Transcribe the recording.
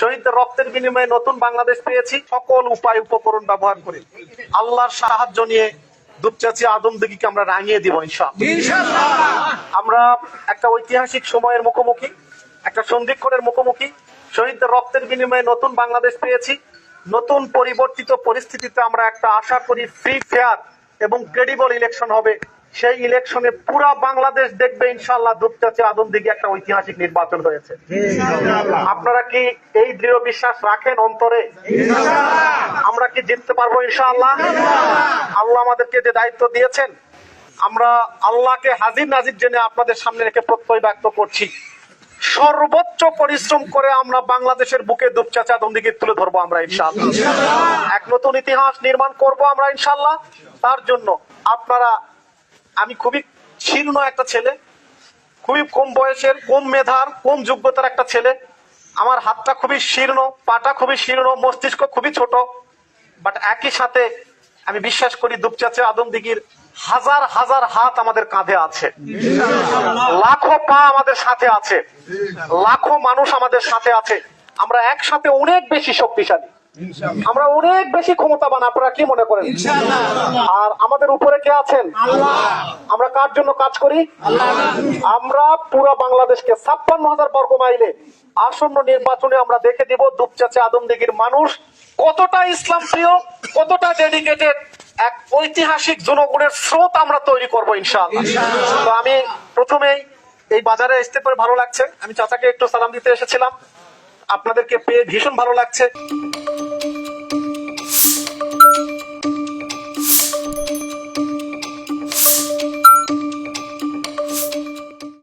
শহীদদের রক্তের বিনিময়ে নতুন বাংলাদেশ পেয়েছি। সকল উপায় উপকরণ ব্যবহার করে আল্লাহর সাহায্য নিয়ে দুপচাচি আদমদিঘিকে আমরা রাঙিয়ে দিব ইনশাআল্লাহ। আমরা একটা ঐতিহাসিক সময়ের মুখোমুখি, একটা সন্ধিক্ষণের মুখোমুখি। শহীদদের রক্তের বিনিময়ে নতুন বাংলাদেশ পেয়েছি। নতুন পরিবর্তিত পরিস্থিতিতে আমরা একটা আশা করি ফ্রি, ফেয়ার এবং ক্রেডিবল ইলেকশন হবে। সেই ইলেকশনে পুরা বাংলাদেশ দেখবে ইনশাআল্লাহ দুপচাচি আদমদিঘি একটা ঐতিহাসিক নির্বাচন হয়েছে। আপনারা কি এই দৃঢ় বিশ্বাস রাখেন অন্তরে? আমরা কি জিততে পারবো ইনশাআল্লাহ? আল্লাহ আমাদেরকে যে দায়িত্ব দিয়েছেন, আমরা আল্লাহকে হাজির নাজির জেনে আপনাদের সামনে রেখে প্রত্যয় ব্যক্ত করছি, সর্বোচ্চ পরিশ্রম করে আমরা বাংলাদেশের বুকে দুপচাচি আদমদিঘি তুলে ধরবো আমরা ইনশাআল্লাহ। এক নতুন ইতিহাস নির্মাণ করব আমরা ইনশাআল্লাহ। তার জন্য আপনারা, আমি খুবই শীর্ণ একটা ছেলে, খুবই কম বয়সের, কম মেধার, কম যোগ্যতার একটা ছেলে। আমার হাতটা খুবই শীর্ণ, পাটা খুবই শীর্ণ, মস্তিষ্ক খুবই ছোট, বাট একই সাথে আমি বিশ্বাস করি দুপচাচি আদমদিঘির হাজার হাজার হাত আমাদের কাঁধে আছে, লাখো পা আমাদের সাথে আছে, লাখো মানুষ আমাদের সাথে আছে। আমরা একসাথে অনেক বেশি শক্তিশালী, আমরা অনেক বেশি ক্ষমতাবান। আপনারা কি মনে করেন? আর আমাদের উপরে কে আছেন? আমরা কার জন্য কাজ করি? আমরা পুরো বাংলাদেশকে ৫৬,০০০ বর্গ মাইলে আসন্ন নির্বাচনে আমরা দেখে দিব দুপচাচি আদমদিঘির মানুষ কতটা ইসলাম প্রিয়, কতটা ডেডিকেটেড। এক ঐতিহাসিক জনগণের স্রোত আমরা তৈরি করবো ইনশাআল্লাহ। তো আমি প্রথমেই এই বাজারে আসতে পারে ভালো লাগছে। আমি চাচাকে একটু সালাম দিতে এসেছিলাম, আপনাদেরকে পেয়ে ভীষণ ভালো লাগছে।